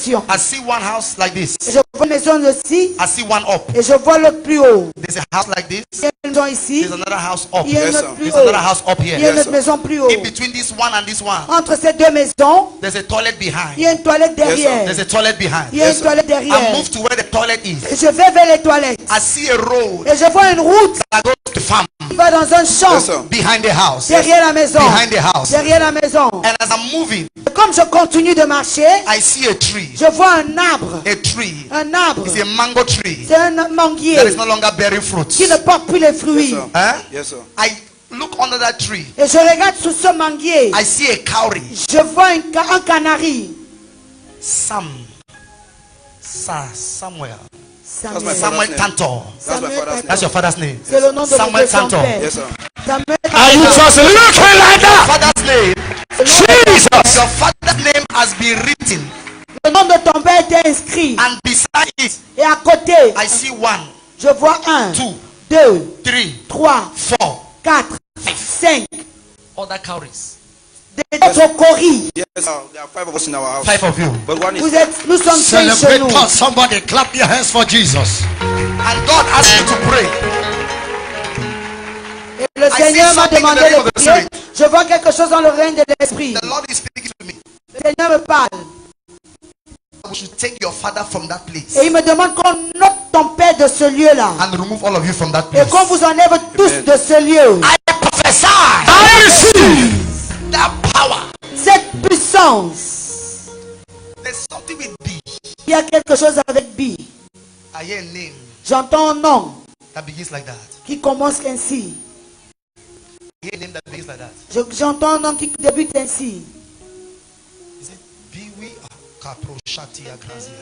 direction. I see one house like this. Je vois une maison ici. I see one up. Et je vois l'autre plus haut. There's a house like this. Il y a une maison ici. There's another house up. Il y a une Yes, autre sir. plus There's haut. another house up Il y a here. une autre maison plus haut. In between this one and this one, Entre ces deux maisons, there's a toilet behind. il y a une toilette derrière. There's a toilet behind. Il y a une toilette I derrière. move to where the toilet is. Et je vais vers les toilettes. I see a road Et je vois une route that goes to the farm qui va dans un champ. Yes, sir. behind the house. Derrière la maison. Behind the house. Derrière la maison. And as I'm moving, Et comme je continue de marcher, I see a tree. je vois un arbre. A tree. Un arbre. It's a mango tree C'est un manguier that is no longer bearing fruits. qui ne porte plus les Yes, fruits. sir. Huh? Yes, sir. I look under that tree. Et je regarde sous ce manguier. I see a cowrie. Je vois un canari. Samuel. That's my Samuel. Samuel father's name. Tantor. That's my father's name. That's your father's name. C'est le nom de Samuel mon Tantor. père. Yes, sir. Samuel Are you just looking like that? Father's name. Jesus. Your father's name has been written, Le nom de ton père était inscrit. and beside it, Et à côté, I see 1, je vois 1, 2, 2, 3, 3, 4 4, 5. other cowries. Des autres coris. Yes, sir. There are 5 of us in our house. 5 of you. But one is Nous sommes 5 chez Celebrate nous. God. Somebody clap your hands for Jesus. And God asked me to pray. Et le see Seigneur m'a something in demandé the name de of the prier. Spirit. Je vois quelque chose dans le règne de l'esprit. The Lord is speaking to me. Le Seigneur me parle. We should take your father from that place Et il me demande qu'on ôte ton père de ce lieu-là. and remove all of you from that Et place. qu'on vous enlève tous Amen. de ce lieu. I prophesy I receive. that power. Cette puissance. There's something with B. Il y a quelque chose avec B. I hear a name J'entends un nom that begins like that. qui commence ainsi. I hear a name that begins like that. J'entends un nom qui débute ainsi. Is it Biwi Kaproshati Agrazia?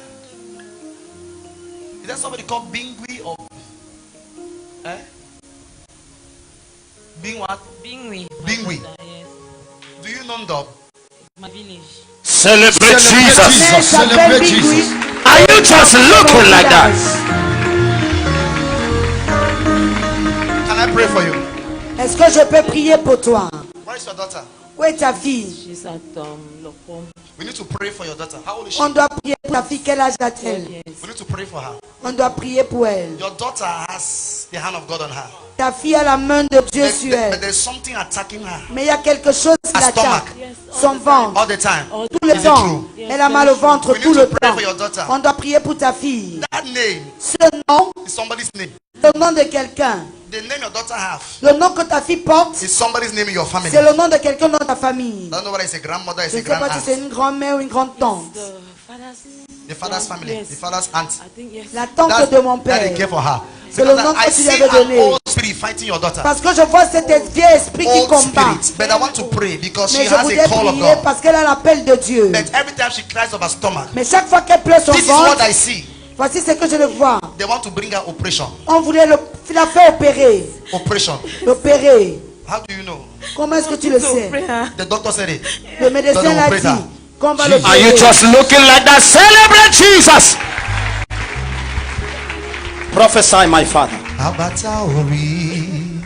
Is there somebody called Bingwi or eh? Bing what? Bingwi. Bingwi. Yes. Do you know Ndob? My village. Celebrate Jesus. Amen. Celebrate Jesus. Are you just looking like that? Can I pray for you? Est-ce que je peux prier pour toi? Where is your daughter? Où est ta fille? She's at Lokpom. We need to pray for your daughter. How old is she? On doit prier pour ta fille. Quel âge a-t-elle? Yes. We need to pray for her. On doit prier pour elle. Your daughter has the hand of God on her. Ta fille a la main de Dieu sur But elle. there's something attacking her. Mais il y a quelque chose qui Her l'attaque. stomach. Yes. Son ventre. All the time. Tout le Is it temps. true? Elle a mal au ventre We need tout to le pray temps. for your daughter. On doit prier pour ta fille. That name Ce nom, is somebody's name. le nom de quelqu'un. The name your daughter have Le nom que ta fille porte, is somebody's name in your family. c'est le nom de quelqu'un dans ta famille. I don't know whether it's a grandmother, it's Je a ne sais pas grand si c'est aunt. une grand-mère ou une grande-tante. The father's. The father's family, Yes. the father's aunt. I think yes. La tante That's de mon that they père. care for her. C'est le Because nom I que tu see lui avais an donné. old spirit fighting your daughter. Parce que je vois cet vieil esprit qui Old combat. spirit. But I want to pray because she Mais je has voudrais a call of prier God. parce qu'elle a l'appel de Dieu. But every time she cries of her stomach, Mais chaque fois qu'elle pleure son this is what ventre, I see. voici ce que je le vois. They want to bring her operation. On voulait la faire opérer. Operation. L'opérer. How do you know? Comment est-ce que tu le sais? The doctor said it. Le médecin Don't l'a opérer dit. ça. Qu'on va Are you l'opérer. just looking like that? Celebrate Jesus. Prophesy, my father. Abataori,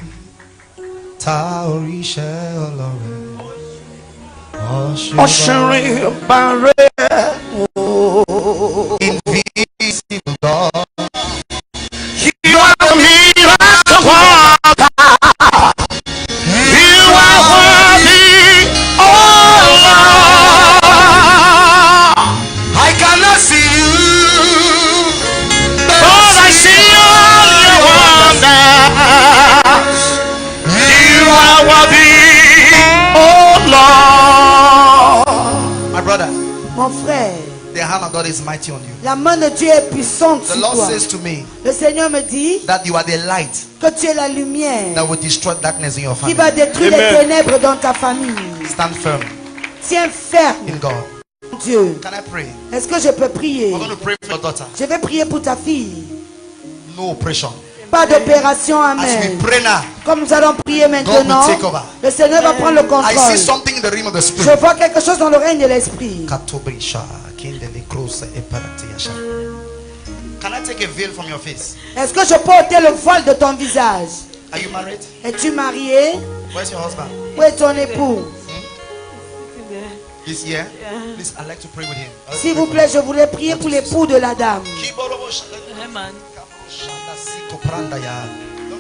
Taori Shelore, Ushering barrier. Invisible God. You are the miracle worker. You are worthy, oh Lord. I cannot see you, But I see all your wonders. You are worthy, oh Lord. my brother. Mon frère, The hand of God is mighty on you. la main de Dieu est puissante The sur Lord toi. says to me Le Seigneur me dit that you are the light que tu es la lumière that will destroy darkness in your qui family. va détruire Amen. les ténèbres dans ta famille. Stand firm Tiens ferme, in God. Dieu. Can I pray? Est-ce que je peux prier? We're going to pray for your daughter. Je vais prier pour ta fille. No oppression. Pas d'opération, As we amen. pray now, Comme nous allons prier maintenant, God will take over. le Seigneur va prendre le I see contrôle. something in the realm of the Je spirit. vois quelque chose dans le règne de l'esprit. Katobrisha, kindele krose eparatiyasha. Can I take a veil from your face? Est-ce que je peux ôter le voile de ton visage? Are you married? Es-tu marié? Where's your husband? Où est ton époux? He's here. Please, I'd like to pray with him. S'il vous plaît, je voulais prier pour l'époux de la dame. Hey, man. Don't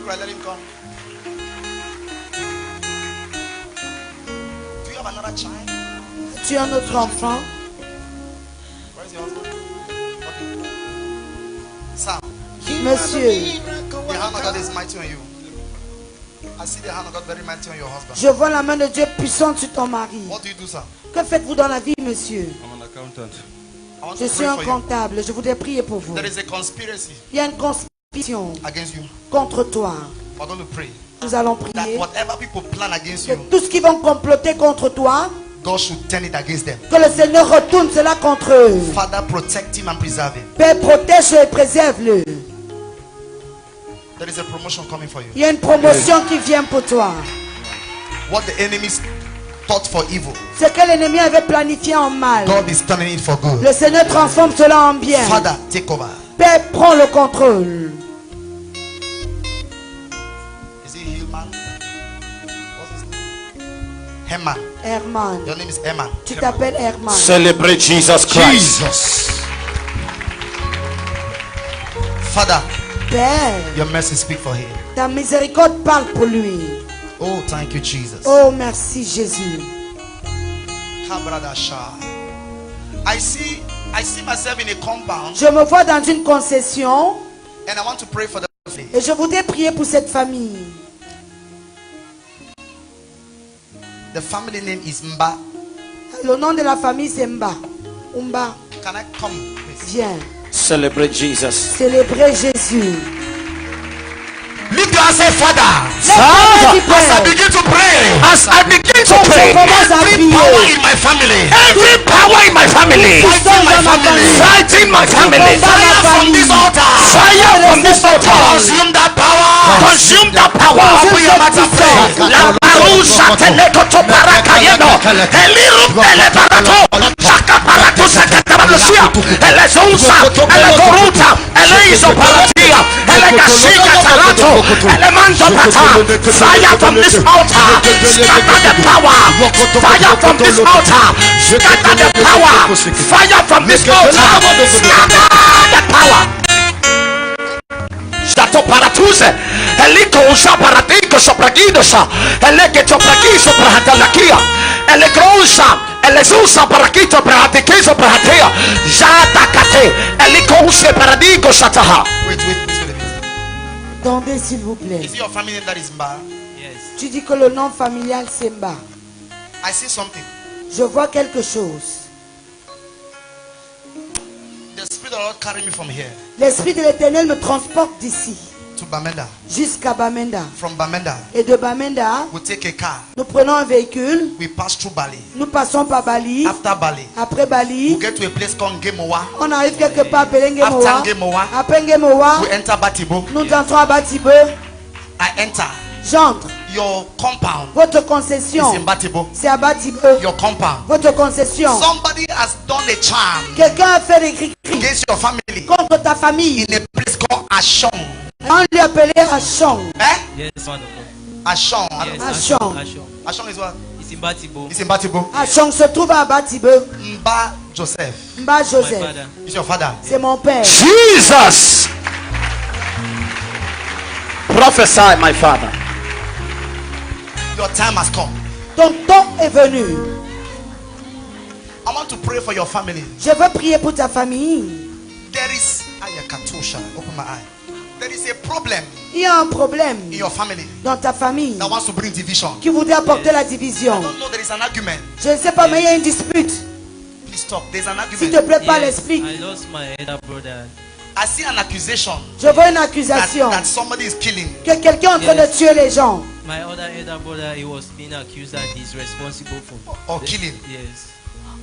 cry, let him come. Do you have another child? Tu as un autre enfant? Where is your husband? Okay. Sam, Monsieur, the hand of God is mighty on you. I see the hand of God very mighty on your husband. je vois la main de Dieu puissante sur ton mari. What do you do, Sam? Que faites-vous dans la vie, monsieur? I'm an accountant. I want Je to suis pray un for you. comptable. Je voudrais prier pour vous. There is a conspiracy Il y a une conspiration against you. contre toi. We're going to pray Nous allons that prier whatever people plan against que you, tout ce qui vont comploter contre toi, God should turn it against them. que le Seigneur retourne cela contre eux. Father, protect him and preserve him. Père, protège-le et préserve-le. There is a promotion coming for you. Il y a une promotion qui vient pour toi. What the enemies thought for evil, Ce que l'ennemi avait planifié en mal, God is turning it for good. le Seigneur transforme cela en bien. Father, take over. Père, prends le contrôle. Is he Hillman? What's his name? Herman. Herman. Your name is Herman. Tu t'appelles Herman. Celebrate Jesus Christ. Jesus. Father, Père, your mercy speak for him. ta miséricorde parle pour lui. Oh, thank you, Jesus. Oh, merci Jésus. Habradasha. I see myself in a compound, Je me vois dans une concession and I want to pray for the family. et je voudrais prier pour cette famille. The family name is Mba. Le nom de la famille c'est Mba. Umba, Can I come, please? viens. Celebrate Jesus. Célébrer Jésus. Lift your hand, say, Father. Father, As I begin to pray, As I begin to je pray, commence à every power prier. in my family, every power in my family, fighting my family, fighting my family, fire from this altar, fire from this altar, consume that power. consume that power. Open your mouth and pray. La parusa telekoto parakayeno, eliru telebarato, chaka parato sakatabalusia, elezonsa, elegoruta, eleizo paratia, elegashika tarato, elemento pata. Fire from this altar, scatter the power. Fire from this altar, scatter the power. Fire from this altar, scatter the power. Stato paratuse, eliko usa paratiko sopragidosa, eleke sopragiso prahatalakia, elekrousa, elezusa parakito prahatikiso prahatia, zatakate, eliko use paradigo sataha. Wait, wait, wait a minute. Attendez s'il vous plaît. Is it your family name that is Mba? Yes. Tu dis que le nom familial c'est Mba. I see something. Je vois quelque chose. The Spirit of the Lord carry me from here L'Esprit de l'Éternel me transporte d'ici to Bamenda. jusqu'à Bamenda. From Bamenda, Et de Bamenda, we take a car. nous prenons un véhicule, We pass through Bali. nous passons par Bali. After Bali, Après we Bali, get to a place called Ngemowa. on arrive quelque part appelé Ngemoa. After Ngemowa, Après Ngemoa, we enter Batibo. nous entrons à Batibe. I enter. J'entre. Your compound Votre is concession, in Batibo. c'est à Batibe. Your compound. Votre concession. Somebody has done a charm Quelqu'un a fait des cris against your family contre ta famille. in a place called Ashon. On lui appelait Achon. Eh? Yes, man of God. Ashon. Yes, Ashon. Ashon. Ashon is what? It's in Batibo. It's in Batibo. Achon se trouve à Batibe. Mba Joseph. Mba My Joseph. father. Is your father. C'est mon père. Jesus. Prophesy, my father. Your time has come. Ton temps est venu. I want to pray for your family. Je veux prier pour ta famille. There is Ayakatusha. Open my eye. There is a problem Il y a un problème in your family dans ta famille that wants to bring division. qui voudrait apporter la I division. don't know, there is an argument. Je ne sais pas, mais il y a une dispute. Please stop. There's an S'il te argument. plaît, pas Yes, l'explique. I lost my elder brother. I see an accusation Je vois une that, accusation that somebody is killing. que quelqu'un est en train de tuer les gens. My other elder brother, he was being accused that he's responsible for. Or killing. Yes.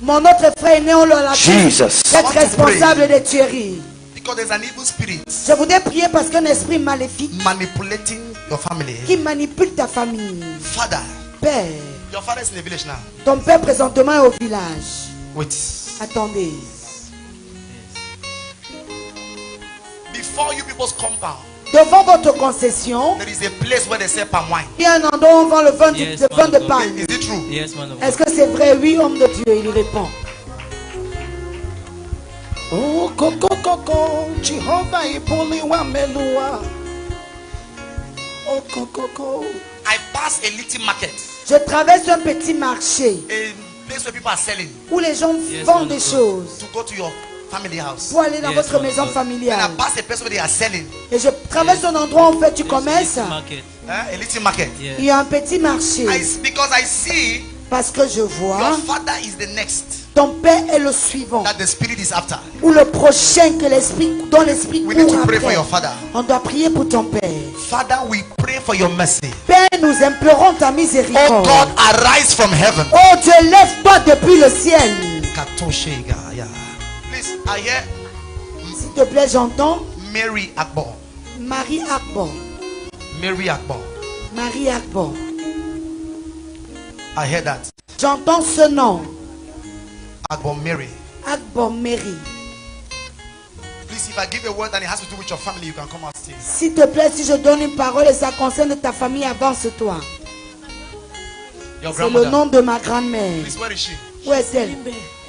Mon autre frère aîné, on l'accuse Jesus. d'être responsable des tueries. Because there's an evil spirit Je voudrais prier parce qu'un esprit maléfique manipulating your family. qui manipule ta famille. Father, Père, your father is in the village now. ton père présentement est au village. Wait. Attendez. Before you people's compound, Devant votre concession, there is a place where they sell palm wine. il y a un endroit où on vend le vin Yes, de man of God. palme. Is it true? Yes, man of Est-ce God. que c'est vrai? Oui, homme de Dieu, il répond. Oh, koko koko, Jehovah ipoliwa melua. Oh, koko. I pass a little market, Je traverse un petit marché a place where people are selling, où les gens Yes, vendent man des of God. choses to go to your family house. pour aller dans Yes, votre man of maison God. Then I familiale. pass a place where they are selling, Et je traverse un endroit où on fait du commerce. Market. a little market. Yeah. Il y a un petit marché. Because I see Parce que je vois, your father is the next ton père est le suivant. that the spirit is after. Ou le prochain que l'esprit, dont l'esprit We need court to pray for après. your father. On doit prier pour ton père. Father, we pray for your mercy. Père, nous implorons ta Oh miséricorde. God, arise from heaven. Oh Dieu, lève-toi depuis le ciel. Katoshega, yeah. Please, I hear S'il te plaît, j'entends Mary Akbor. Marie Akbon. Mary Akbor. Marie Akbon. I hear that. J'entends ce nom. Akbor Mary. Akbon Mary. Please, if I give a word and it has to do with your family, you can come out still. S'il te plaît, si je donne une parole et ça concerne ta famille, avance-toi. Your C'est le grandmother. nom de ma grand-mère. Please, where is she? Où est-elle?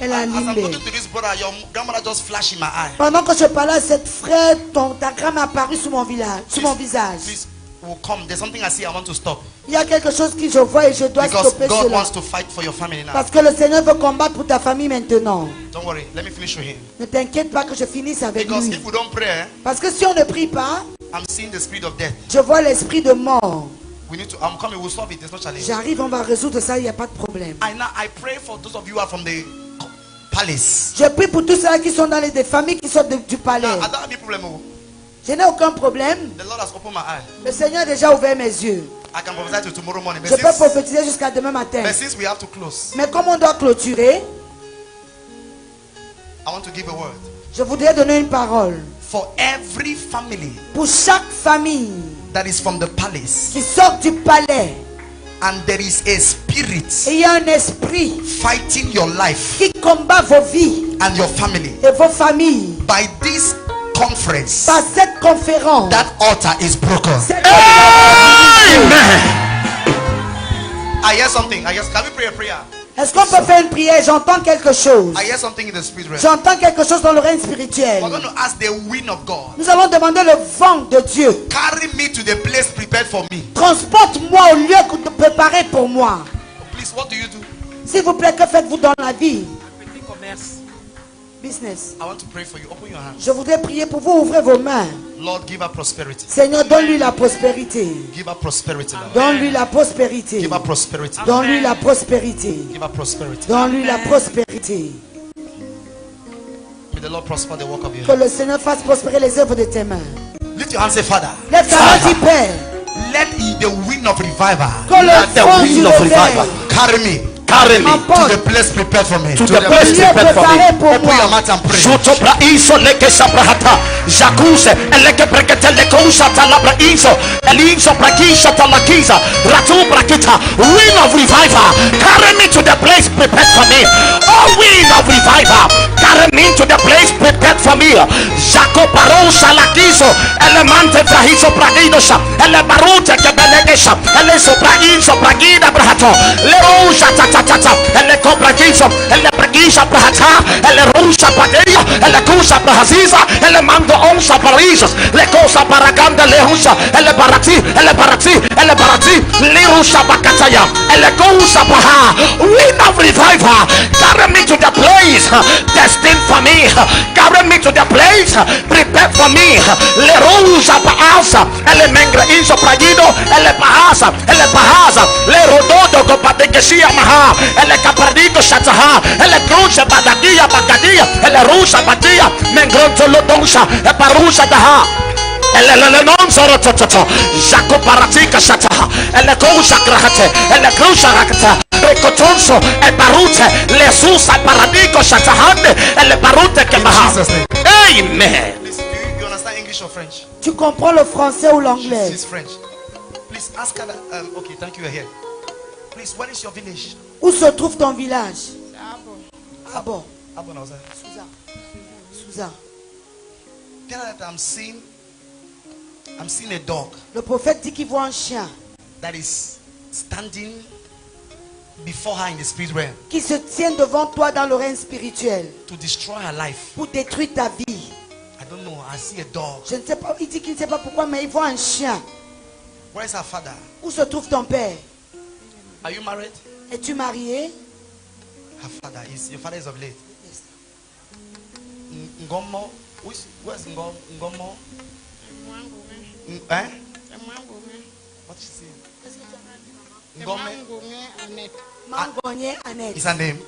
Elle a As I'm Limbé. talking to this brother, your grandmother just flashed in my eye. Pendant que je parlais à cette frère, ta grand-mère est apparue sur mon village, sur mon visage. Please, will come. There's something I see I want to stop. Il y a quelque chose que je vois et je dois Because stopper God cela. wants to fight for your family now. Parce que le Seigneur veut combattre pour ta famille maintenant. Don't worry. Let me finish with him. Ne t'inquiète pas que je finisse avec Because lui. if we don't pray, Parce que si on ne prie pas, I'm seeing the spirit of death. je vois l'esprit de mort. We need to. I'm coming. We'll solve it. There's no challenge. J'arrive, on va résoudre ça, il n'y a pas de problème. I pray for those of you who are from the palace. Je prie pour tous ceux qui sont dans des familles qui sortent du palais. Now, I don't have any problem. Oh. Je n'ai aucun problème. The Lord has opened my eye. Le Seigneur a déjà ouvert mes yeux. I can prophesy to tomorrow morning. Je peux prophétiser jusqu'à demain matin. But since we have to close, Mais comme on doit clôturer, I want to give a word je voudrais donner une parole. for every family Pour chaque famille that is from the palace, qui sort du palais, and there is a spirit et il y a un esprit fighting your life qui combat vos vies and your family. et vos familles. By this conference, Par cette conférence, that altar is broken. cette I hear something. Can we pray a prayer? est-ce qu'on peut faire une prière? J'entends quelque chose. I hear something in the spirit realm. J'entends quelque chose dans le règne spirituel. We're going to ask the wind of God. Nous allons demander le vent de Dieu. Carry me to the place prepared for me. Transporte-moi au lieu préparé pour moi. Please, what do you do? S'il vous plaît, que faites-vous dans la vie? Business. I want to pray for you. Open your hands. Je voudrais prier pour vous. Ouvrez vos mains. Lord, give her prosperity. Seigneur, donne-lui la prospérité. Give her prosperity, Lord. Donne-lui la prospérité. Give her prosperity. Donne-lui la prospérité. Give her prosperity. Donne-lui la prospérité. May the Lord prosper the work of your Que hand. le Seigneur fasse prospérer les œuvres de tes mains. Lift your hands, say, Father. Lève ta main, dis Père. Let the wind of revival Que Let the le vent du wind of réveil revival carry me carry me to emporte the place prepared for me. to the le place lieu prepared for me. préparé pour Open your moi. mouth and pray. Sotopra iso leke sabrahata Jacuse eleke brekete lekousa talabra iso Elinso prakisha talakiza Ratu brakita Wind of revival carry me to the place prepared for me. Oh, wind of revival carry me to the place prepared for me. Jaco parosa lakiso Elemante frahiso pragidosa Ele barute kebelegesha Ele sopraiso pragida brahato Leousa tatatata Ele kopragiso Ele pragisha brahata Ele rusa padeia Ele kusa brahaziza Ele mando onsa parisas Le cosa paraganda lehusa Ele barati Ele barati Ele barati Lirusa bakataya Ele kusa paha Wind of revival carry me to the place destined for me. Carry me to the place prepared for me. Le rusa paasa Ele mengra inso pragido Ele paasa Le rododo copatekesia maha Ele capardido shataha Ele cruce badadia bagadia Ele rusa badia Mengronto lodonsa E parusa daha Ele non soro toto Jaco paratika shataha Ele kousa krahate Ele krusa rakata Recotonso E barute Le susa paradico shatahande Ele barute ke maha. Jesus' name. Amen. Please, do you understand English or French? Tu comprends le français ou l'anglais? She's French. Please ask her. Okay, thank you. You're here. Please, where is your village? Où se trouve ton village? Ah bon, Abon, I was there. Souza. Tell her that I'm seeing I'm seeing a dog Le prophète dit qu'il voit un chien that is standing before her in the spirit realm qui se tient devant toi dans le règne spirituel to destroy her life. pour détruire ta vie. I don't know. I see a dog. Je ne sais pas, il dit qu'il ne sait pas pourquoi, mais il voit un chien. Where is her father? Où se trouve ton père? Are you married? Es-tu marié? Her father is. Your father is of late. Ngomo. Where's Ngomo? Eh? What she say? Ngome. Mangonye Annette. Is her name?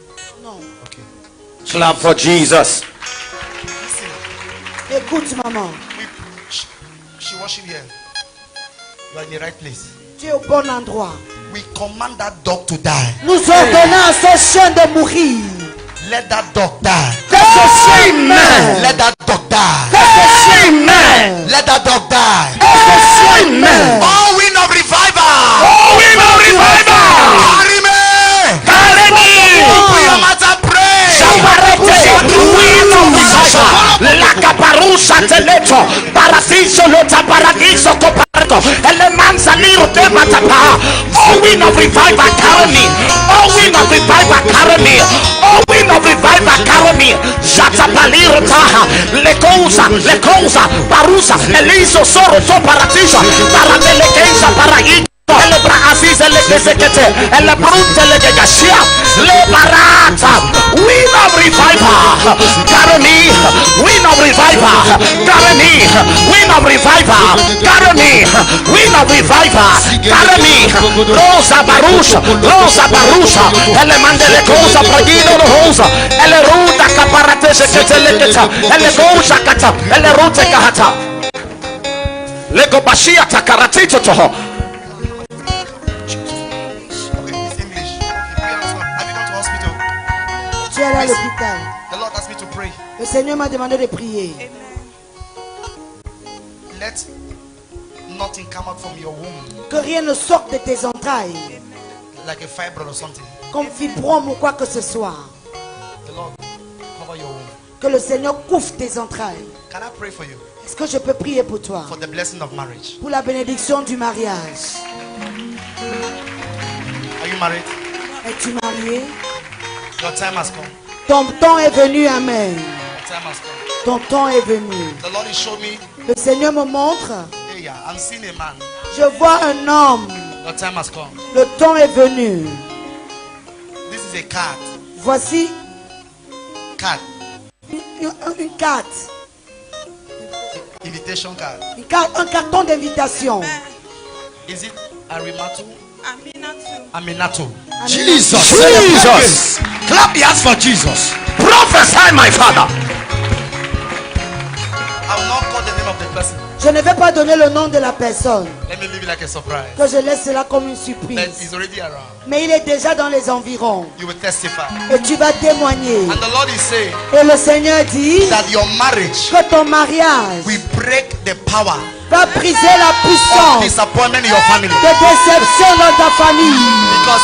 Non. Okay. Clap for Jesus. Listen. Écoute, maman. She worship here. You are in the right place. Tu es au bon endroit. We command that dog to die. Nous ordonnons à ce chien de mourir. Let that dog die. Amen. Let that dog die. Amen. Let that dog die. Amen. Oh, wind of revival. Oh, wind of revival. Carry me. Carry me. Open your mouth and pray. Wind of revival. La caparusa teleto. Paradiso lota paradiso coparto. Elemanza liro te matapa. Oh, wind of revival, carry me. Oh, wind of revival, carry me. Oh, wind of revival, carry me. Zata paliro taha. Le cosa, parusa. Eliso soro so paradiso. Paradelekenza paraíso. El Brasil le que el brute le que gashia le barata. Wind of revival, carry me. Wind of revival, carry me. Wind of revival, carry me. Wind of revival, carry me. Rosa barusha, ele mandele cosa pragino rosa, ele ruta caparate se que te le queta, ele cosa cata, ele rute kahata. Lego bashia takaratito toho. Tu es allé à l'hôpital. The Lord asked me to pray. Le Seigneur m'a demandé de prier. Let nothing come out from your womb Que rien ne sorte de tes entrailles, like a fibroid or something. comme fibrome ou quoi que ce soit. The Lord cover your womb. Que le Seigneur couvre tes entrailles. Can I pray for you Est-ce que je peux prier pour toi? for the blessing of marriage? Pour la bénédiction du mariage. Are you married? Es-tu marié? Your time has come. Ton temps est venu, amen. Your time has come. Ton temps est venu. The Lord is showing me. Le Seigneur me montre. Hey, yeah, I'm seeing a man. Je vois un homme. Your time has come. Le temps est venu. This is a card. Voici Card. une carte. Invitation card. Un carton d'invitation. Is it Arimatu? Aminatu. Aminato. Jesus. Clap your hands for Jesus. Prophesy, my father. I will not call the name of the person. Je ne vais pas donner le nom de la personne. Let me leave it like a surprise. Que je laisse cela comme une But surprise. he's already around. Mais il est déjà dans les environs. You will testify. Et tu vas témoigner. And the Lord is saying Et le Seigneur dit that your marriage que ton mariage will break the power va briser la of puissance disappointment in your family. de déception dans ta famille. Because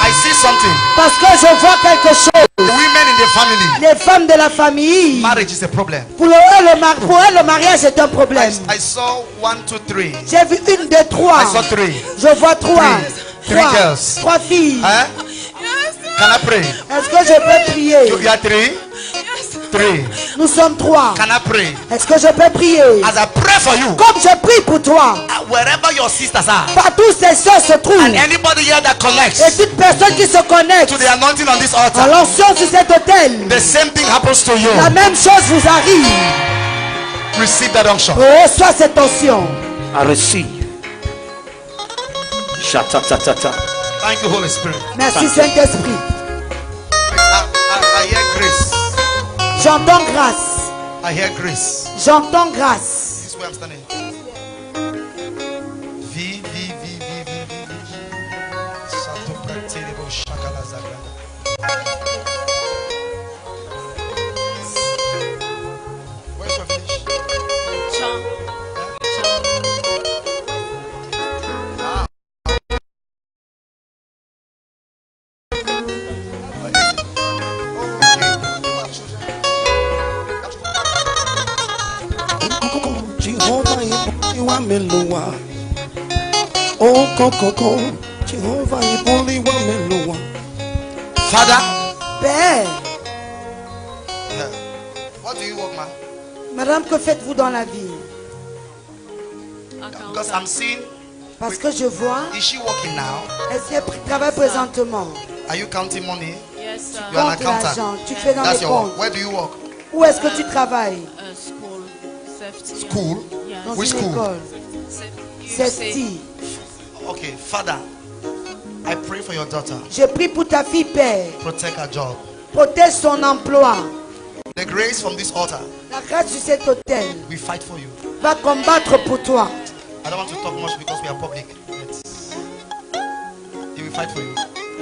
I see something. Parce que je vois quelque chose. The women in the family, Les femmes de la famille, marriage is a problem. pour elles, le mariage est un problème. I saw 1, 2, 3. J'ai vu une, deux, trois. I saw 3. Je vois trois. Three girls. Trois filles. Huh? Can I pray? Est-ce que je peux prier? You are 3? 3. Nous sommes trois. Can I pray? Est-ce que je peux prier? As I pray for you, Comme je prie pour toi, wherever your sisters are, partout ces soeurs se trouvent. and anybody here that Et connects toute personne qui se connecte to the anointing on this à altar, l'onction sur cet autel, the same thing happens to you. la même chose vous arrive. Receive that unction. Reçois cette onction. I receive. Shatatatata. Thank you, Holy Spirit. Merci Saint-Esprit. I hear grace. J'entends grâce. I hear grace. J'entends grâce. This is where I'm standing. V. Sato Pratirebo Shakala Zagrada. Where's your finish? Jehovah Wamelua. Oh, Coco, Jehovah, Iboli Wamelua. Father, Père, what do you work, man? madame, que faites-vous dans la vie? Because I'm seeing, Parce que je vois, is she working now? elle travaille présentement. Are you counting money? Yes, sir. You are an Compte l'argent, accountant. tu fais dans That's les your work. comptes. Where do you work? Où est-ce que tu travailles? School. Safety. School? Yeah. Dans Which une school? école. Safety. Okay, Father, I pray for your daughter. Je prie pour ta fille, Père. Protect her job. Protège son emploi. The grace from this altar, La grâce sur cet autel we fight for you. va combattre pour toi. I don't want to talk much because we are public. He will fight for you.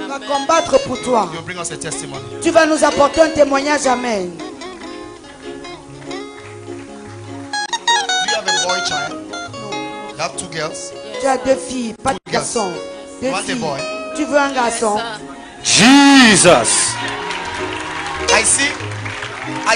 Va combattre pour toi. He will bring us a testimony. Tu vas nous apporter un témoignage. Amen. Do you have a boy child? You have 2 girls? Tu as 2 filles, pas de Two girls. garçon. 2 You want a filles. boy? Tu veux un garçon? Jesus. I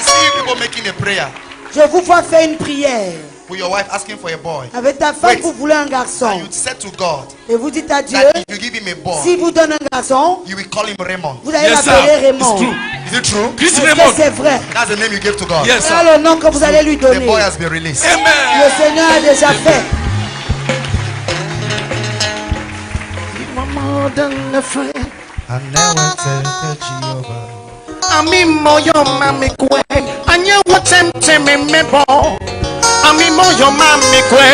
see you people making a prayer Je vous vois faire une prière. with your wife asking for a boy. Avec ta femme, Wait. vous voulez un And garçon. you said to God Et vous dites à Dieu, that if you give him a boy, si vous donnez un garçon, you will call him Raymond. vous allez Yes, l'appeler sir. Raymond. Is it true? Chris Est-ce que Raymond. c'est vrai? That's the name you gave to God. Yes, Voilà sir. le nom que vous allez lui The donner. boy has been released. Amen. Le Seigneur a déjà fait. You are more than a friend. I never tell Jehovah. Ami moyo mami kwe. Anye wotemte me mebo. Ami moyo mami kwe.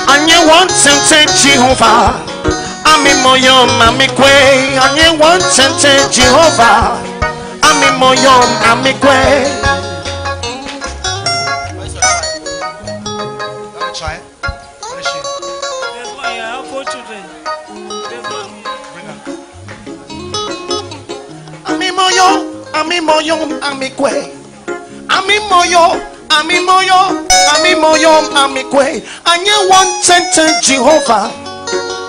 Anye wotemte Jehovah. Ami moyo mami kwe. Anye wotemte Jehovah. Ami moyo mami kwe. Let me try. What is she? There's one here. I have 4 children. There's one here. Bring her. Ami moyo, ami kwe. Ami moyo, ami kwe. Anye one sentence Jehovah.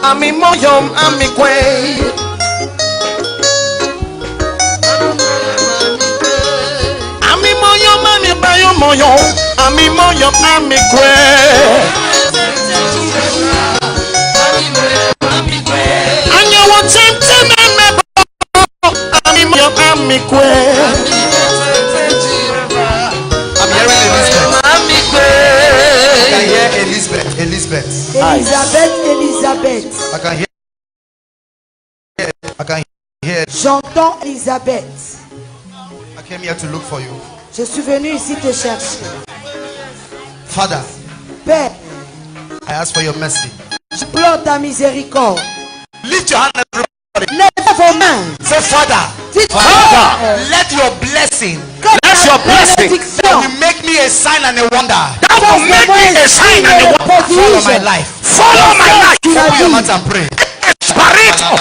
Ami moyo, ami kwe. Ami moyo, mami bayo moyo. Ami moyo, ami kwe. Anye one sentence me. Ami moyo, ami kwe. I'm hearing Elizabeth. I can hear Elizabeth. Elizabeth. Elisabeth. I can hear. J'entends Elisabeth. I came here to look for you. Je suis venu ici te chercher. Father, Père, I ask for your mercy. je pleure ta miséricorde. Lift your hand, everybody. Lève vos mains. Say, Father, Dites, Father, let your blessing let your blessing bénédiction will make me a sign and a wonder. that will make me a sign and a wonder. Follow my life. Follow my life. Open your mouth and pray. Spirito.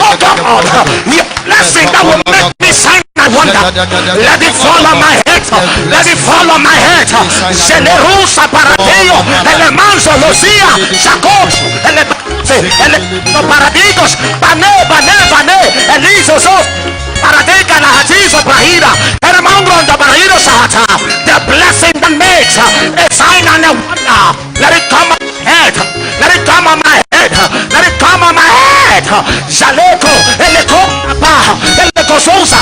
Oh God, your blessing that will make me sign and wonder. Let it fall on my head. Let it fall on my head. Generosa paradeo. El manso Lucia. Jacob. El paradisos. Bane. Elisos. Paradeka na hatizo brahira. El mangron da brahiro sahata. The blessing that makes a sign and a wonder. Let it come on my head. Let it come on my head. Let it come on my head. Jaleko. Eleko. Eleko sousa.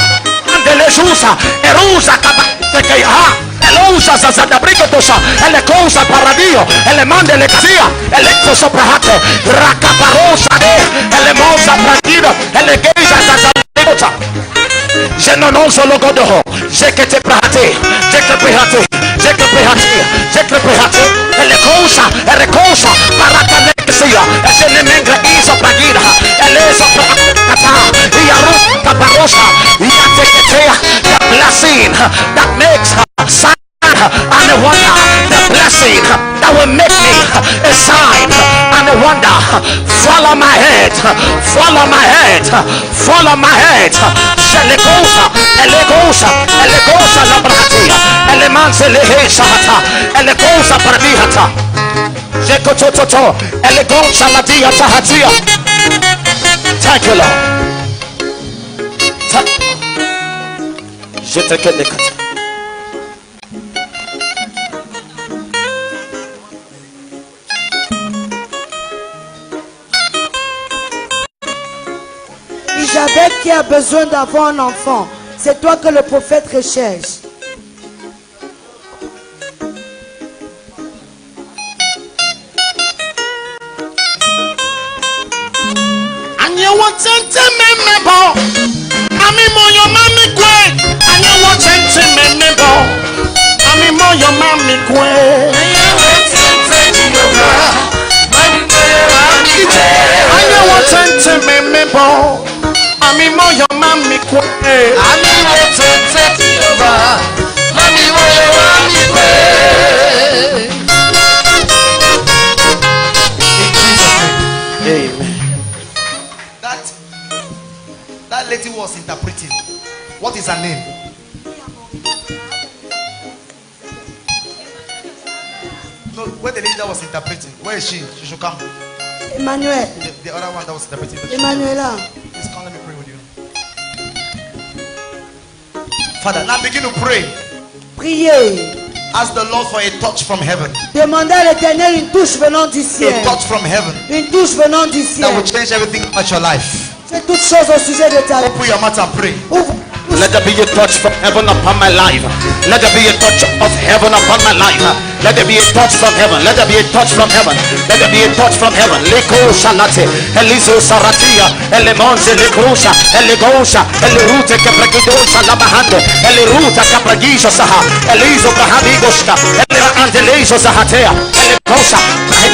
Andelesusa. Erusa. Elusa sasadabrikotosa. Elekosa paradio. Elemande casia. Electo soprahate. Rakaparosa. Elemosa pratido. Elegeisa sasabrikota. Je non solo godoho. Je que te prahate. Je que prahate. Je que prahate. Je que prahate. Elekosa. Erekosa. Parakalesia. Esenemengra iso pragira. Eleso prahata. Iaru kaparosa. Iateketea. The blessing that makes sign and a wonder. The blessing that will make me a sign and a wonder. Follow my head. Follow my head. Follow my head. Elegosa. La bratia. Elemanse lehesata. Elegosa pradihata. Jekototo. Elegosa la diata hatia. Thank you, Lord. Je te quitte de kata. Isabelle qui a besoin d'avoir un enfant. C'est toi que le prophète recherche. That lady was interpreting. What is her name? No, where the lady that was interpreting? Where is she? She should come. Emmanuel. The other one that was interpreting. Emmanuela. Please come, let me pray with you. Father, now begin to pray. Priez. Ask the Lord for a touch from heaven. Demandez à l'Éternel une touche venant du ciel. A touch from heaven. Une touche venant du ciel. That will change everything about your life. Fais toutes choses au sujet de ta vie. Open your mouth and pray. Let there be a touch from heaven upon my life. Let there be a touch of heaven upon my life. Let there be a touch from heaven. Let there be a touch from heaven. Let there be a touch from heaven. Leko shalate, elizo saratia, elemonze lekrusa, elegosha, elirute kapragidosa labahande, eliruta kapragisha saha, elizo brahabigoshka, elira andelezo sahatea, elekosa,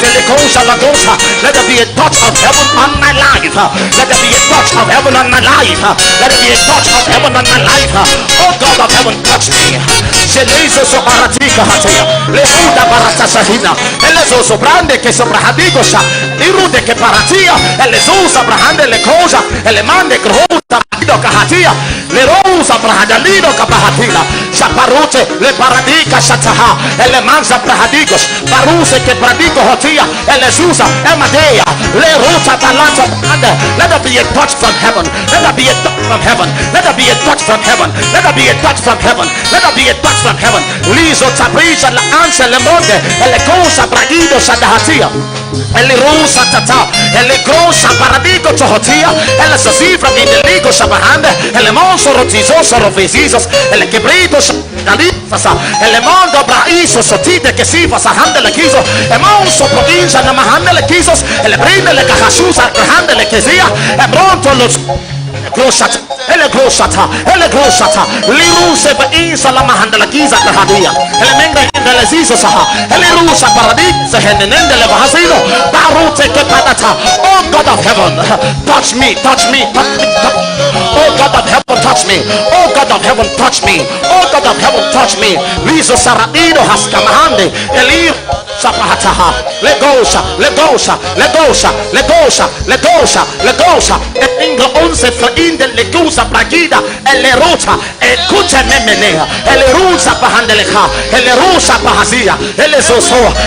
elekosa lagosa. Let there be a touch of heaven on my life. Let there be a touch of heaven on my life. Let there be a touch of heaven on my life. Oh God of heaven, touch me. Shelezo sobaratika hatea, lehuda barata sahina, elezo sobrande que sobrahadigo sha, irude que paratia, elezo sobrahande le cosa, elemande grohuta kahatia, le rosa brahadalido kapahatila, shaparute le paradika shataha, elemanza brahadigos, baruse que pradico hotia, elezusa emadea, le ruta talanta ande. Let there be a touch from heaven. Let there be a touch from heaven. Let there be a touch from heaven. Let there be a touch from heaven. Let there be a touch from heaven. Lizo tabricha la ansia le monde, ele cosa bragido shadahatia, ele rusa tata, ele grosa paradico chohotia, ele sasifra in the ligo shabahande, ele monso rotizo sorofesisos, ele quebrito shalifasa, ele mondo braiso sotite que si fasahande le quiso, e monso provincia namahande le quisos, ele brinde le cajasusa grande le quesia, e pronto los Glosata, ele glosata, liruse pe insa la mahanda la giza tahadia, ele menga le zizo saha, ele rusa paradis, henende le bahasino, barute ke padata. Oh God of heaven, touch me, touch me, touch me, touch me. Oh God of heaven, touch me. Oh God of heaven, touch me. Oh God of heaven, touch me. Lizo saradido haskamahande, elir sapahataha, legosha, legosha, legosha, legosha, legosha, legosha, enga onse in le gusa bragida ele rota e kuche memenea ele rusa pahandeleha ele rusa pahazia ele zoso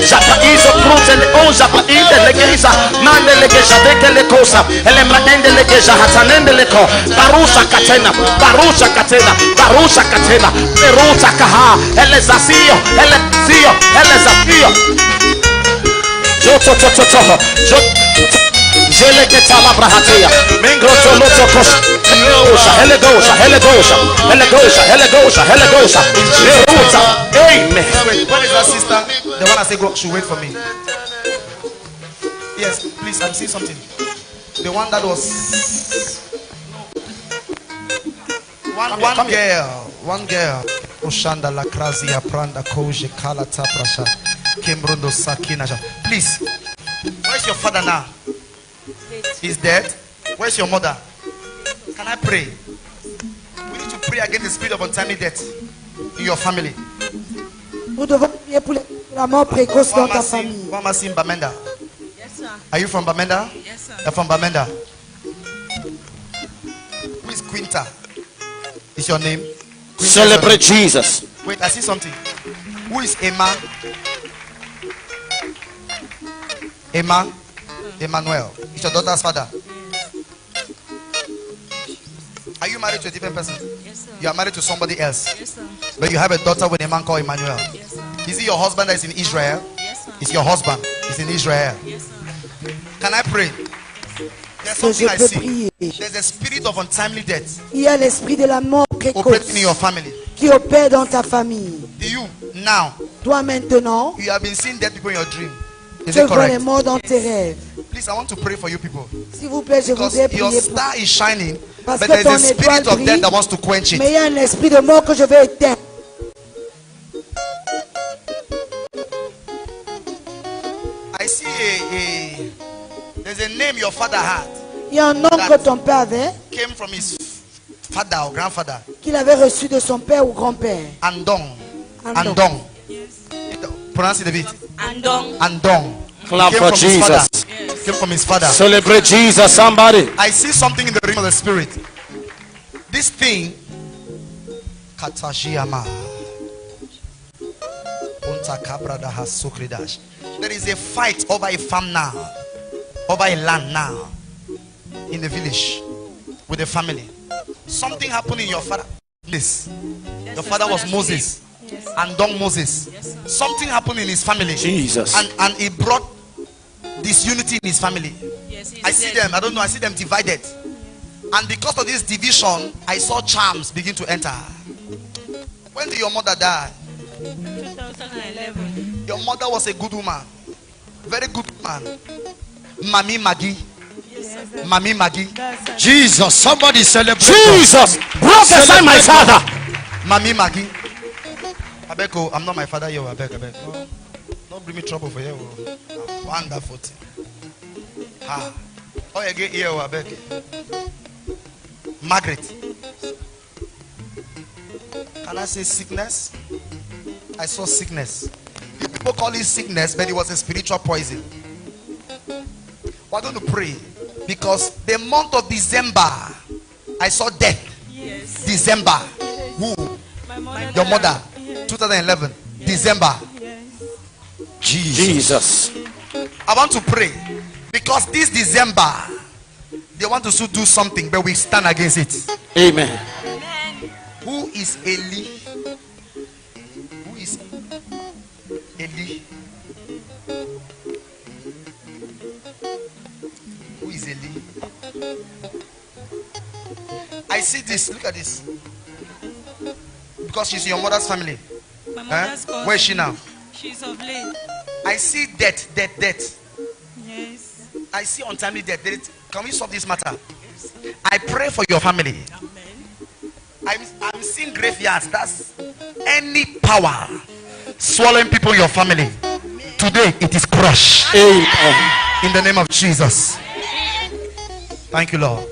japa iso krute le onja pa inde le geisa mande le geisha deke le cosa ele mraende le geisha hatanende le ko barusha katena peruta kaha ele zasio Jele que tala brahatia, mengro toloto kos, helegosa, amen. Where is that sister? The one I say go should wait for me. Yes, please, I'm seeing something. The one that was one girl. Oshanda la krazia pranda koje kala taprasha, kembrondo sakinasha. Please, where's your father now? He's dead. Where's your mother? Can I pray? We need to pray against the spirit of untimely death in your family. Nous devons prier pour la mort précoce dans ta famille. Wamasi Bamenda. Yes, sir. Are you from Bamenda? Yes, sir. You're from Bamenda. Who is Quinta? Is your name? Quinta Celebrate Jesus. Wait, I see something. Who is Emma? Emmanuel. It's your daughter's father. Are you married to a different person? Yes, sir. You are married to somebody else. Yes, sir. But you have a daughter with a man called Emmanuel. Yes, sir. Is it your husband that is in Israel? Yes, sir. It's your husband. He's in Israel. Yes, sir. Can I pray? There's Que something je I peux see. prier. There's a spirit of untimely death Il y a l'esprit de la mort operating précoce in your family. qui opère dans ta famille. You now, Toi maintenant, you have been seeing dead people in your dream. Is tu it vois les correct? morts dans tes rêves. Please, I want to pray for you people. S'il vous plaît, je Because voudrais your prier pour star is shining, Parce but que there's ton a spirit étoile of brille, death that wants to quench mais il it. y a un esprit de mort que je vais éteindre. I see there's a name your father had, Il y a un nom que ton père avait, came from his father or grandfather. qu'il avait reçu de son père ou grand-père. Andong. Andong. Andong. Pronounce it a bit. Andong. Andong. Clap Came for from his father. Jesus. Came from his father. Celebrate Jesus, somebody. I see something in the realm of the spirit. This thing, Katajiyama. There is a fight over a farm now, over a land now, in the village, with the family. Something happened in your father. This, your father was Moses, Andong Moses. Something happened in his family, Jesus. and he brought disunity in his family. Yes, he's I see dead. them, I don't know, I see them divided. And because of this division, I saw charms begin to enter. When did your mother die? 2011. Your mother was a good woman, very good woman. Mami Maggie. Mami Maggie. Jesus, somebody celebrate. Jesus, prophesy my father. Mami Maggie. I beg you, I'm not my father, yo. I beg. No, don't bring me trouble for you. Wonderful thing. Ha. Oh, you get here, I beg. Margaret. Can I say sickness? I saw sickness. People call it sickness, but it was a spiritual poison. We're going to pray because the month of December, I saw death. Yes. December. Who? My mother. Your mother. 2011. December. Jesus. I want to pray because this December they want to do something, but we stand against it. Amen. Who is Eli? Who is Eli? Who is Eli? I see this. Look at this. Because she's in your mother's family. My mother's cousin. Where is she now? She's of late. I see death. Yes. I see untimely death. Can we solve this matter? I pray for your family. I'm seeing graveyards. That's any power swallowing people in your family. Today it is crushed. Amen. In the name of Jesus. Thank you, Lord.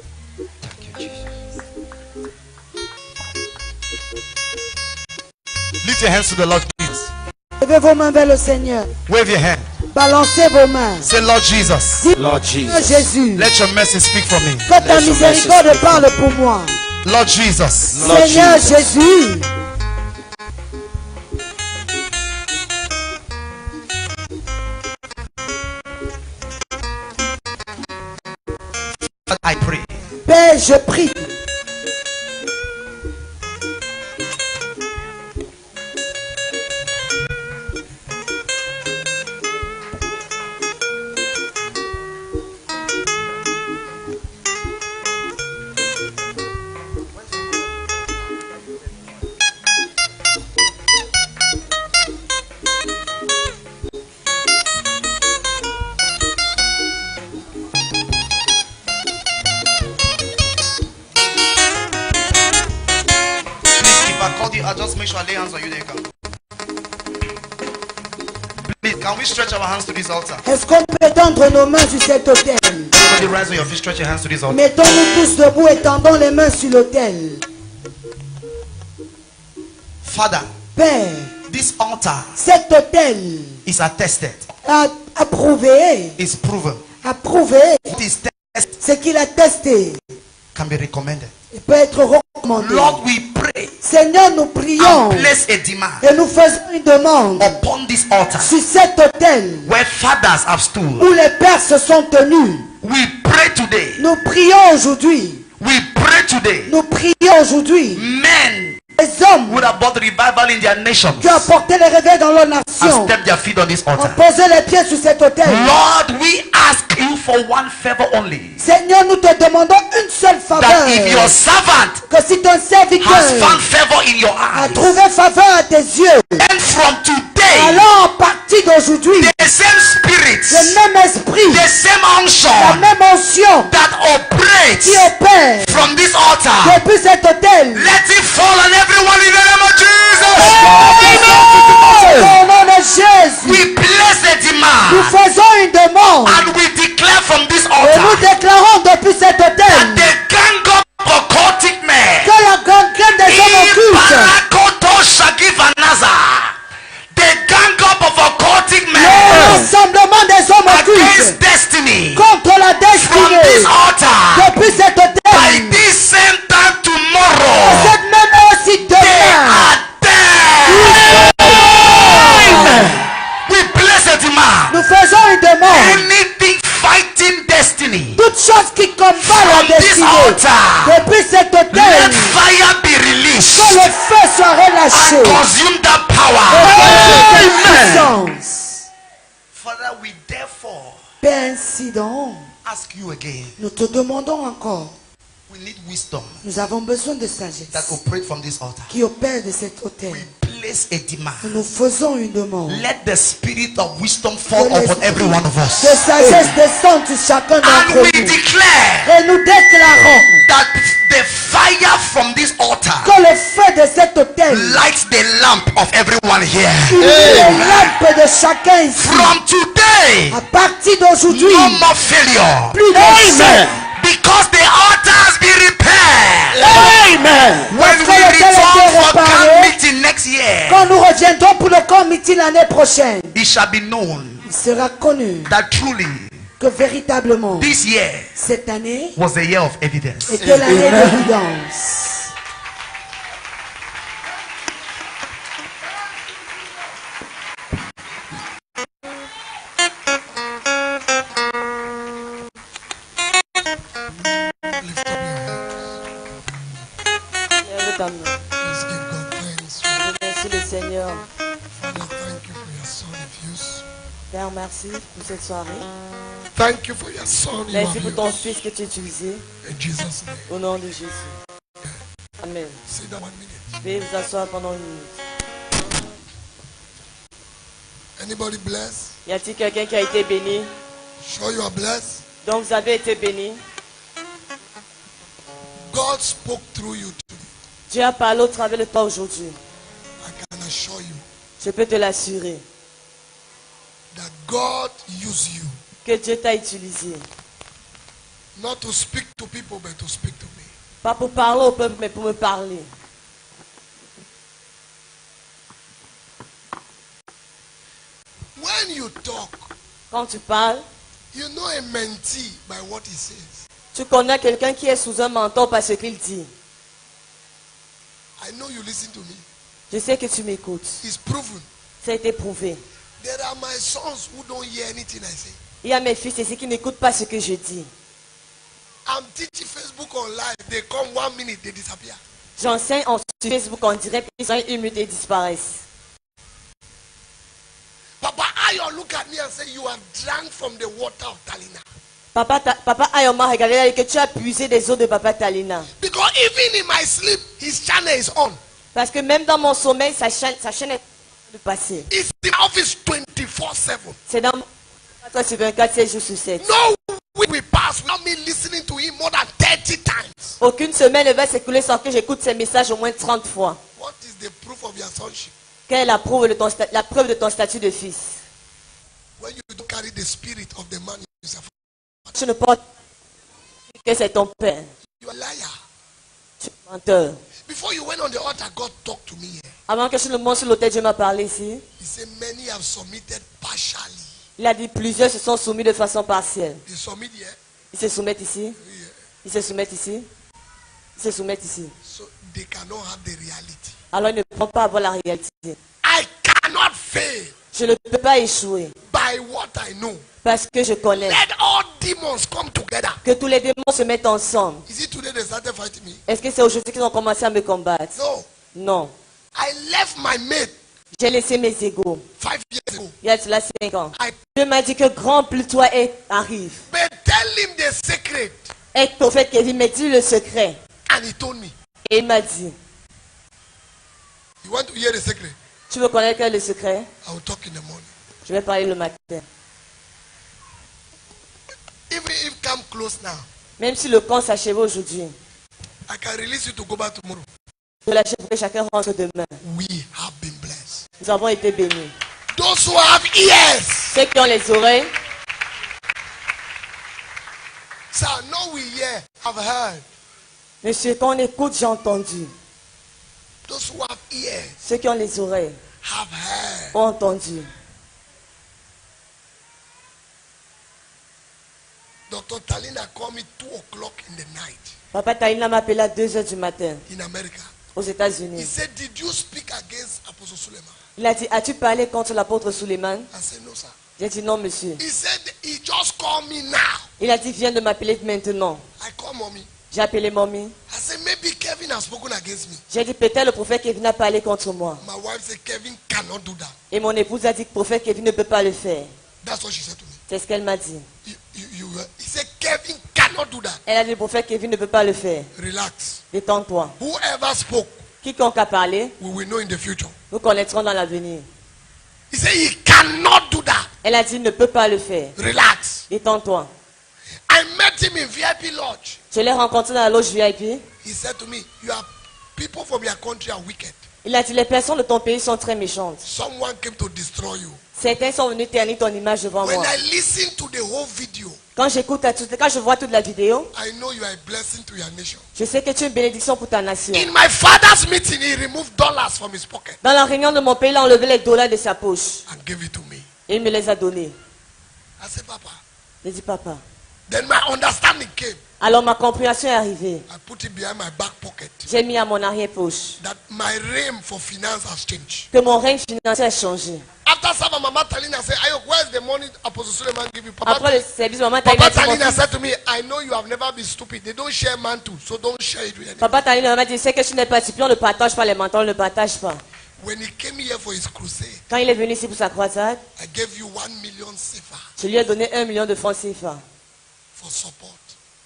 Lift your hands to the Lord Jesus. Levez vos mains vers le Seigneur. Wave your hand. Balancez vos mains. Say, Lord Jesus, Dis, Lord Seigneur Jesus. Jésus, let your mercy speak for me. que ta Let your miséricorde mercy parle pour moi. Lord Jesus, Lord Seigneur Jesus. Jésus, I pray. Père, je prie. Please, if I called you, I'll just make sure I lay hands on you. There you go. Please, can we stretch our hands to this altar? Est-ce qu'on peut tendre nos mains sur cet autel? Everybody rise on your feet, stretch your hands to this altar. Mettons-nous tous debout et tendons les mains sur l'autel. Father, Père, this altar cet autel is attested, a approuvé, is proven. approuvé It is tested, ce qu'il a testé. can be recommended. Il peut être recommandé. Lord, we pray Seigneur, nous prions and place a demand et nous faisons une demande upon this altar sur cet autel where fathers have stood. où les pères se sont tenus. We pray today. Nous prions aujourd'hui. We pray pray today, Nous prions aujourd'hui. men Les hommes would have brought revival in their nations qui ont apporté les réveils dans leur and nation stepped their feet on this ont altar. posé les pieds sur cet autel. Lord, we ask you for one favor only. Seigneur, nous te demandons une seule That if your faveur. servant Que si ton serviteur has found favor in your a eyes, trouvé faveur à tes yeux, and from today, alors à partir d'aujourd'hui, the same spirit, le même esprit, the same la unction même onction that operates qui opère from this altar, depuis cet autel, let it fall on everyone in the name of Jesus. au nom de Jésus, We place a nous demand faisons une demande and we declare from this et nous altar déclarons depuis cet that autel the gang of occultic men, que la gangrène des hommes occultes, Ibarakoto Shagivanaza, the gang up of occultic men l'ensemble des hommes against occultes destiny contre la from destinée, this altar depuis cet by autel, this same time à tomorrow, cette même heure ci they demain, are dead. We place a demand. nous faisons une demande. Anything fighting destiny Toute chose qui combat from la this destinée, altar, depuis cet let autel, fire be que released le feu soit relâché. and consume that power. Puissance. Father, we therefore Père, ainsi donc, ask you again. nous te demandons encore, We need wisdom nous avons besoin de that sagesse operate from this altar. qui opère de cet autel. We place a demand. Nous faisons une demande. Let the spirit of wisdom fall Que upon every one of de us. sagesse descende sur chacun And d'entre we nous. declare Et nous déclarons that the fire from this altar que le feu de cet autel lights the lamp of everyone here. illumine les lampes de chacun ici. From today, À partir d'aujourd'hui, no more failure. plus d'échec. Because the altar has been repaired. Amen. When Parce we que l'autel a return été for camp réparé, meeting next year, quand nous reviendrons pour le camp meeting l'année prochaine, it shall be known il sera connu that truly que véritablement this year cette année was the year of evidence. était l'année d'évidence. Lève ta main. Let's give God thanks. Remercie le Seigneur. Father, thank you for your son of use. Père, merci pour cette soirée. Thank you for your son you Merci have pour ton used. fils que tu as utilisé. In Jesus' name. Au nom de Jésus. Amen. Sit down 1 minute. Veuillez vous asseoir pendant une minute. Anybody blessed? Y a-t-il quelqu'un qui a été béni? Sure you are blessed? Donc vous avez été béni. God spoke through you today. Dieu a parlé au travers de toi aujourd'hui. I can assure you Je peux te l'assurer that God used you que Dieu t'a utilisé. not to speak to people but to speak to me. Pas pour parler au peuple, mais pour me parler. When you talk, Quand tu parles, you know a mentee by what he says. tu connais quelqu'un qui est sous un menton par ce qu'il dit. I know you listen to me. Je sais que tu m'écoutes. It's proven. Ça a été prouvé. There are my sons who don't hear anything I say. Il y a mes fils ici qui n'écoutent pas ce que je dis. I'm teaching Facebook on live. They come 1 minute, they disappear. J'enseigne sur Facebook en direct, ils ont une minute et disparaissent. Papa Ayo look at me and say, you have drank from the water of Talina. Papa Ayoma, regardez que tu as puisé des eaux de Papa Talina. Because even in my sleep, his channel is on. Parce que même dans mon sommeil, sa chaîne est de passer. It's in my office 24/7. C'est dans mon 24 7 jours sur 7. No week we pass without me listening to him more than 30 times. Aucune semaine ne va s'écouler sans que j'écoute ces messages au moins 30 fois. What is the proof of your sonship? Quelle est la preuve de ton statut de fils? When you don't carry the spirit of the man yourself, Tu ne portes que c'est ton père. you are a liar. Tu es menteur. Before you went on the altar, God talked to me here. Avant que je ne monte sur l'autel, Dieu m'a parlé ici. He said, many have submitted partially. Il a dit plusieurs se sont soumis de façon partielle. They submit here, Ils se soumettent ici. here. Ils se soumettent ici. Ils se soumettent ici. So they cannot have the reality. Alors ils ne pourront pas avoir la réalité. I cannot fail. Je ne peux pas échouer by what I know. parce que je connais. Let all demons come together. Que tous les démons se mettent ensemble. Is it today they started fighting me? Est-ce que c'est aujourd'hui qu'ils ont commencé à me combattre? No. Non. I left my mate J'ai laissé mes égaux. 5 years ago. Il y a cela 5 ans. I Dieu m'a dit que grand plus toi arrive. but tell him the secret. Et le prophète Kevin m'a dit le secret. And he told me. Et il m'a dit, You want to hear the secret? tu veux connaître quel est le secret? I will talk in the morning. Je vais parler le matin. Even if come close now, Même si le camp s'achève aujourd'hui, I can release you to go back tomorrow. je l'achèverai, chacun rentre demain. We have been blessed. Nous avons été bénis. Those who have ears. Ceux qui ont les oreilles, Sir, no we hear, have heard. monsieur, quand on écoute, j'ai entendu. Those who have ears, Ceux qui ont les oreilles have heard. ont entendu. Dr. Talina called me 2 o'clock in the night Papa Taïna m'a appelé à 2 heures du matin in America. aux He États-Unis. said, Did you speak against Apostle Suleiman? Il a dit, as-tu parlé contre l'apôtre Suleiman? I said, No, sir. J'ai dit non, monsieur. He said, He just called me now. Il a dit, viens de m'appeler maintenant. I call mommy. J'ai appelé mamie. I said, Maybe Kevin has spoken against me. J'ai dit, peut-être le prophète Kevin a parlé contre moi. My wife said, Kevin cannot do that. Et mon épouse a dit que le prophète Kevin ne peut pas le faire. That's what she said to me. C'est ce qu'elle m'a dit. He said, Kevin cannot do that. Elle a dit, le prophète Kevin ne peut pas le faire. Relax. Détends-toi. Whoever spoke, Quiconque a parlé, we will know in the future. nous connaîtrons dans l'avenir. He said, He cannot do that. Elle a dit, il ne peut pas le faire. Relax. Détends-toi. I met him in VIP lodge. Je l'ai rencontré dans la loge VIP. He said to me, people from your country are wicked. Il a dit, les personnes de ton pays sont très méchantes. Someone came to destroy you. Certains sont venus ternir ton image devant When moi. I listen to the whole video, Quand je vois toute la vidéo, I know you are a blessing to your nation. je sais que tu es une bénédiction pour ta nation. In my father's meeting, he removed dollars from his pocket Dans la réunion de mon pays, il a enlevé les dollars de sa poche. and gave it to me. Et il me les a donnés. I said, Papa. J'ai dit, papa. Then my understanding came. Alors ma compréhension est arrivée. I put it behind my back pocket. J'ai mis à mon arrière-poche That my realm for finance has changed. que mon règne financier a changé. After some, Mama Talina said, Ayok, where's the money Apostle Suleiman give you? Après le service, maman Papa Talina Talina said to me, I know you have never been stupid. They don't share mantle, so don't share it with anyone. Papa Talina m'a dit, c'est que tu n'es pas stupide, on ne partage pas les mentons, on ne partage pas. When he came here for his crusade, Quand il est venu ici pour sa croisade, I gave you 1 million sefa je lui ai donné 1 million de francs CFA for support.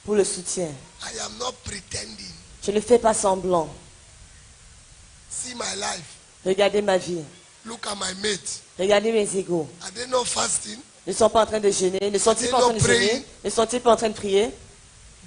pour le soutien. I am not pretending. Je ne fais pas semblant. See my life. Regardez ma vie. Look at my mates. Regardez mes égaux. Are they not fasting? Ne sont pas en train de jeûner. Ne sont-ils pas en train de jeûner? Ne sont-ils pas en train de prier?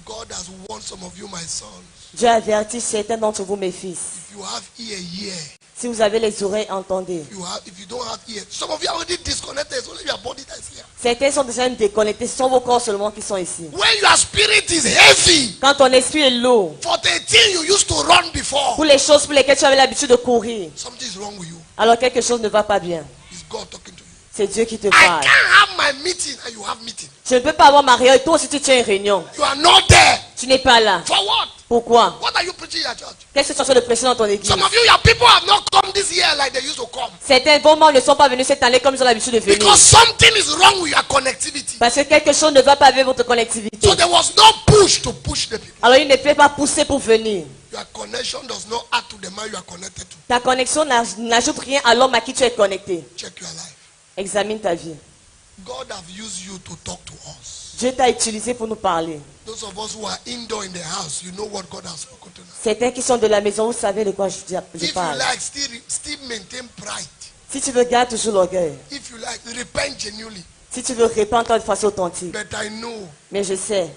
God has warned some of you, my sons. Dieu avertit certains d'entre vous, mes fils. If you have ear, hear. Si vous avez les oreilles, entendez. If you don't have ear, some of you are already disconnected. It's only your body that is here. Certains sont déjà déconnectés. Ce sont vos corps seulement qui sont ici. When your spirit is heavy, Quand ton esprit est lourd, for the thing you used to run before, pour les choses pour lesquelles tu avais l'habitude de courir, something is wrong with you. alors quelque chose ne va pas bien. It's God talking to you. C'est Dieu qui te I parle. can't have my meeting and you have meeting. Je ne peux pas avoir ma réunion et toi aussi tu tiens une réunion. You are not there. Tu n'es pas là. For what? Pourquoi? What are you preaching in your church? Qu'est-ce que tu es en train de prêcher dans ton église? Some of you, your people have not come this year like they used to come. Certains vraiment ne sont pas venus cette année comme ils ont l'habitude de venir. Because something is wrong with your connectivity. Parce que quelque chose ne va pas avec votre connectivité. So there was no push to push the people. Alors il ne peut pas pousser pour venir. Your connection does not add to the man you are connected to. Ta connexion n'ajoute rien à l'homme à qui tu es connecté. Check your life. Examine ta vie. God have used you to talk to us. Dieu t'a utilisé pour nous parler. Those of us who are indoor in the house, you know what God has spoken to us. Certains qui sont de la maison, vous savez de quoi je If you parle. like, still maintain pride. Si tu veux, garde toujours l'orgueil. If you like, repent genuinely. Si tu veux, répandre de façon authentique. But I know, Mais je sais.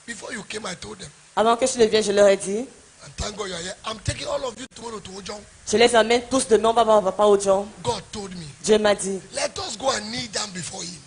before you came, I told them, Avant que je ne vienne, je leur ai dit, and thank God you are here. I'm taking all of you tomorrow to Ojong. je les amène tous demain, on va voir papa au John. God told me, Dieu m'a dit, let us go and kneel down before him.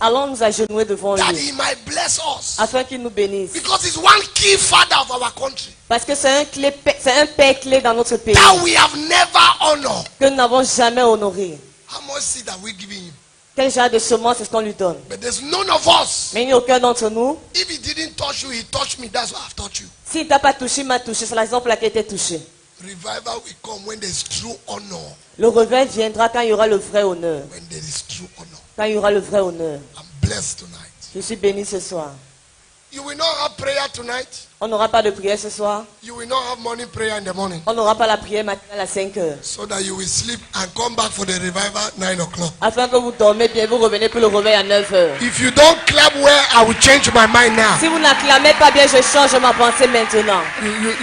allons nous agenouiller devant That lui, he might bless us. afin qu'il nous bénisse. Because he's one key father of our country. Parce que c'est un père clé dans notre pays That we have never honored. que nous n'avons jamais honoré. How much seed are we giving him? Quel genre de semence est-ce qu'on lui donne? But there's none of us. Mais il n'y a aucun d'entre nous. If he didn't touch you, he touched me. That's why I've touched you. S'il ne t'a pas touché, il m'a touché. C'est la raison pour laquelle il t'a touché. Revival will come when there is true honor. Le réveil viendra quand il y aura le vrai honneur. When there is true honor. Quand il y aura le vrai honneur. I'm blessed tonight. Je suis béni ce soir. You will not have prayer tonight. On n'aura pas de prière ce soir. You will not have morning prayer in the morning. On n'aura pas la prière matinale à 5 heures. So that you will sleep and come back for the revival at 9 o'clock. Afin que vous dormez bien, vous revenez pour le réveil à 9 heures. If you don't clap well, I will change my mind now. Si vous n'acclamez pas bien, je change ma pensée maintenant.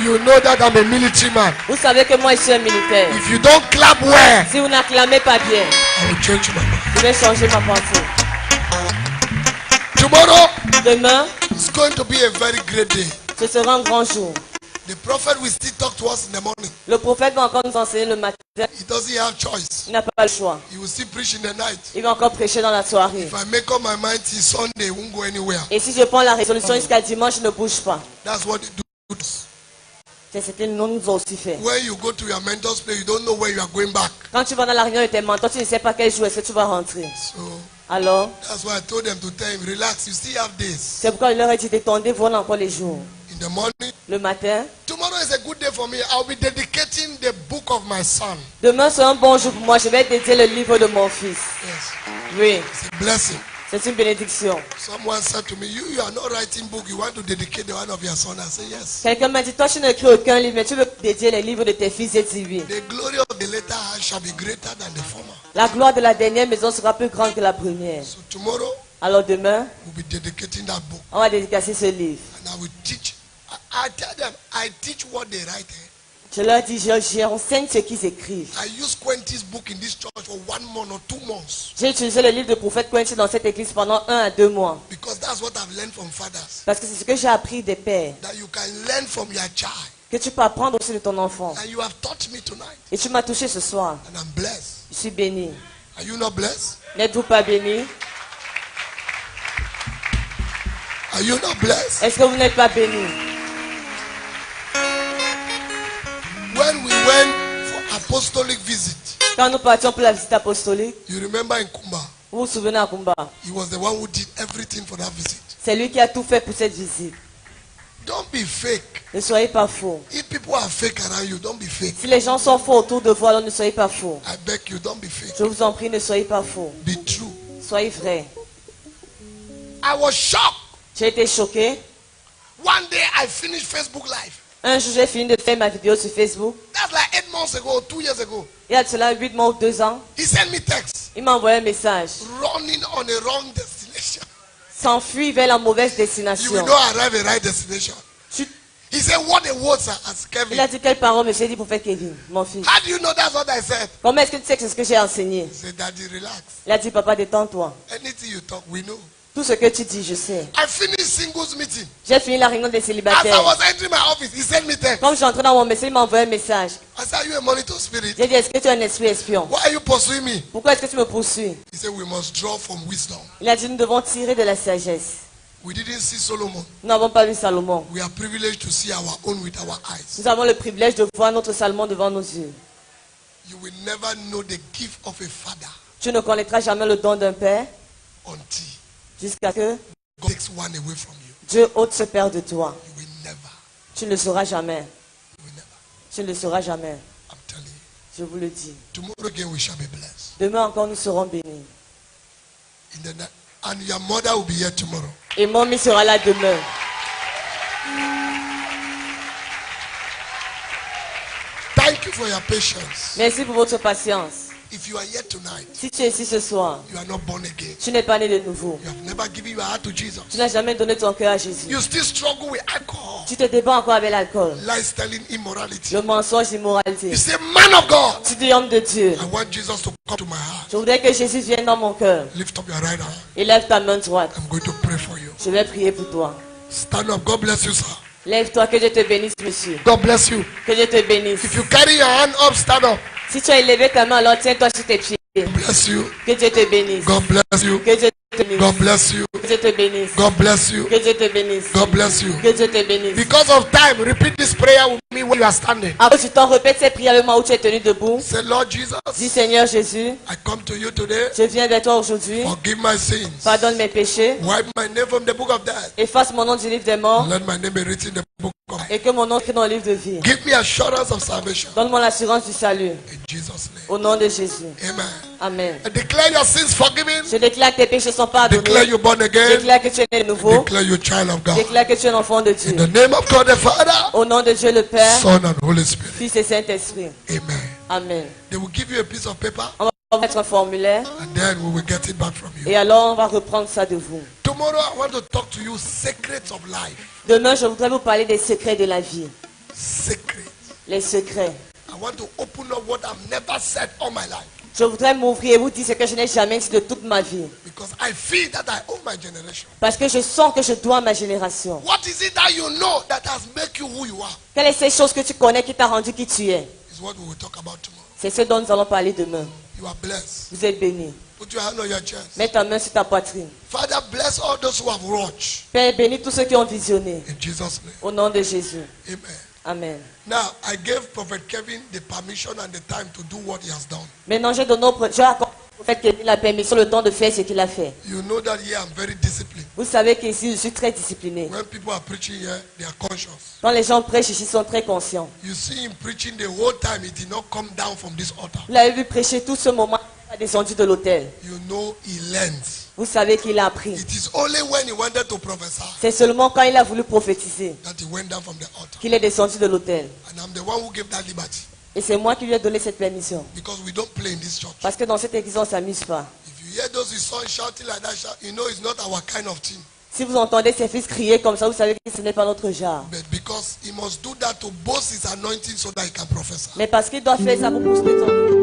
You know that I'm a military man. Vous savez que moi je suis un militaire. If you don't clap well, Si vous n'acclamez pas bien, I will change my mind. je vais changer ma pensée. Tomorrow, Demain, it's going to be a very great day. ce sera un grand jour. The prophet will still talk to us in the morning. Le prophète va encore nous enseigner le matin. He doesn't have choice. Il n'a pas le choix. He will still preach in the night. Il va encore prêcher dans la soirée. If I make up my mind till Sunday, it won't go anywhere. Et si je prends la résolution jusqu'à dimanche, je ne bouge pas. That's what they do. C'est ce qu'ils nous ont aussi fait. When you go to your mentor's place, you don't know where you are going back. Quand tu vas dans la réunion de tes mentors, tu ne sais pas quel jour est-ce que tu vas rentrer. So Alors, that's why I told them to tell him, relax, you still have this. c'est pourquoi il leur a dit détendez-vous, on a encore les jours. In the morning, Le matin, tomorrow is a good day for me. I'll be dedicating the book of my son. demain c'est un bon jour pour moi. Je vais dédier le livre de mon fils. Yes, Oui, it's a blessing. c'est une bénédiction. Someone said to me, you are not writing book. You want to dedicate the one of your son. I say yes. Quelqu'un m'a dit, toi tu n'écris aucun livre, mais tu veux dédier les livres de tes fils. J'ai dit oui. The glory of the later house shall be greater than the former. La gloire de la dernière maison sera plus grande que la première. So tomorrow, Alors demain, we'll be dedicating that book. on va dédicacer ce livre. And I will teach. I tell them, I teach what they write. Je leur dis, j'enseigne ce qu'ils écrivent. I use Quentin's book in this church for 1 month or 2 months. J'ai utilisé le livre de prophète Quentin dans cette église pendant 1 à 2 mois. Because that's what I've learned from fathers. Parce que c'est ce que j'ai appris des pères. That you can learn from your child. Que tu peux apprendre aussi de ton enfant. And you have taught me tonight. Et tu m'as touché ce soir. And I'm blessed. Je suis béni. Are you not blessed? N'êtes-vous pas béni? Are you not blessed? Est-ce que vous n'êtes pas béni? When we went for apostolic visit, Quand nous partions pour la visite apostolique, you remember in Kumba, vous vous souvenez à Kumba? he was the one who did everything for that visit. C'est lui qui a tout fait pour cette visite. Don't be fake. Ne soyez pas faux. If people are fake around you, don't be fake. Si les gens sont faux autour de vous, alors ne soyez pas faux. I beg you, don't be fake. Je vous en prie, ne soyez pas faux. Be true. Soyez vrai. I was shocked. J'ai été choqué. One day I finished Facebook Live. Un jour, j'ai fini de faire ma vidéo sur Facebook. That's like 8 months ago, 2 years ago. Il y a de cela 8 mois ou 2 ans. He sent me text. Il m'a envoyé un message. Running on a wrong destination. S'enfuit vers la mauvaise You destination. will not arrive at the right destination. Tu- He said, what the words are as Kevin. Il a dit quelle parole, monsieur, dit prophète Kevin, mon fils. How do you know that's what I said? Comment est-ce que tu sais que c'est ce que j'ai enseigné? He said, Daddy, relax. Il a dit, papa, détends-toi. Anything you talk, we know. Tout ce que tu dis, je sais. I finished singles meeting. J'ai fini la réunion des As I célibataires. was entering my office, he sent me text. Comme j'entrais dans mon message, il m'a envoyé un message. I said, are you a monitor spirit? J'ai dit, est-ce que tu es un esprit espion? Why are you pursuing me? Pourquoi est-ce que tu me poursuis? He said, we must draw from wisdom. Il a dit, nous devons tirer de la sagesse. We didn't see Solomon. Nous n'avons pas vu Salomon. We are privileged to see our own with our eyes. Nous avons le privilège de voir notre Salomon devant nos yeux. You will never know the gift of a father Tu ne connaîtras jamais le don d'un père until jusqu'à que God takes one away from you. Dieu ôte ce père de toi. You will never. Tu ne le sauras jamais. You will never. Tu ne le sauras jamais. I'm telling you. Je vous le dis. Tomorrow again we shall be blessed. Demain encore, nous serons bénis. In the night. And your mother will be here tomorrow. Et mamie sera là demain. Thank you for your patience. Merci pour votre patience. If you are here tonight, Si tu es ici ce soir, you are not born again. tu n'es pas né de nouveau. You have never given your heart to Jesus. Tu n'as jamais donné ton cœur à Jésus. You still struggle with alcohol, Tu te débats encore avec l'alcool, lifestyle, immorality. le mensonge, l'immoralité. You say, man of God, Tu dis homme de Dieu. I want Jesus to come to my heart. Je voudrais que Jésus vienne dans mon cœur. Lift up your right hand. Élève ta main droite. I'm going to pray for you. Je vais prier pour toi. Stand up. God bless you, sir. Lève-toi, que Dieu te bénisse, monsieur. God bless you. Que Dieu te bénisse. If you carry your hand up, stand up. Si tu as élevé ta main, alors tiens-toi sur tes pieds. God bless you. Que Dieu te bénisse. God bless you. Que Dieu te bénisse. God bless you. Que Dieu te bénisse. God bless you. Que Dieu te bénisse. God bless you. Que Dieu te bénisse. Because of time, repeat this prayer with me where you are standing. À cause du temps, répète cette prière le moment où tu es tenu debout. Say, Lord Jesus, Dis Seigneur Jésus, I come to you today. je viens vers toi aujourd'hui. Forgive my sins. Pardonne mes péchés. Wipe my name from the book of death. Efface mon nom du livre des morts. Let my name be written in the book Et que mon nom est dans le livre de vie. Give me assurance of salvation. Donne-moi l'assurance du salut. In Jesus' name. Au nom de Jésus. Amen. Amen. I declare your sins forgiven. Je déclare que tes péchés sont Declare pardonnés. you born Je again. déclare que tu es né de nouveau. Declare you child of Je God. déclare que tu es un enfant de Dieu. In the name of God the Father, Au nom de Dieu le Père, Son and Holy Spirit. Fils et Saint-Esprit. Amen. Amen. They will give you a piece of paper On va mettre un formulaire and then we will get it back from you. et alors on va reprendre ça de vous. Tomorrow I want to talk to you secrets of life. Demain, je voudrais vous parler des secrets de la vie. Secrets. Les secrets. I want to open up what I've never said all my life. Je voudrais m'ouvrir et vous dire ce que je n'ai jamais dit de toute ma vie. Because I feel that I owe my generation. Parce que je sens que je dois à ma génération. What is it that you know that has made you who you are? Quelles sont ces choses que tu connais qui t'a rendu qui tu es? Is what we will talk about tomorrow. C'est ce dont nous allons parler demain. You are blessed. Vous êtes bénis. Put your hand on your chest. Mets ta main sur ta poitrine. Father, bless all those who have watched. Père, bénis tous ceux qui ont visionné. In Jesus' name. Au nom de Jésus. Amen. Amen. Now, I gave Prophet Kevin the permission and the time to do what he has done. Maintenant, j'ai accordé au prophète Kevin la permission, le temps de faire ce qu'il a fait. You know that here I'm very disciplined. Vous savez qu'ici, je suis très discipliné. When people are preaching here, they are conscious. Quand les gens prêchent ici, ils sont très conscients. You see him preaching the whole time, he did not come down from this altar. Vous l'avez vu prêcher tout ce moment, il a descendu de l'autel. You know he learns. Vous savez qu'il a appris. It is only when he wanted to prophesy C'est seulement quand il a voulu prophétiser that he went down from the altar. qu'il est descendu de l'autel. And I'm the one who gave that liberty. Et c'est moi qui lui ai donné cette permission. Because we don't play in this church. Parce que dans cette église, on ne s'amuse pas. If you hear those sons shouting like that, you know it's not our kind of thing. Si vous entendez ses fils crier comme ça, vous savez que ce n'est pas notre genre. But because he must do that to boast his anointing so that he can prophesy. Mais parce qu'il doit faire ça pour booster ton...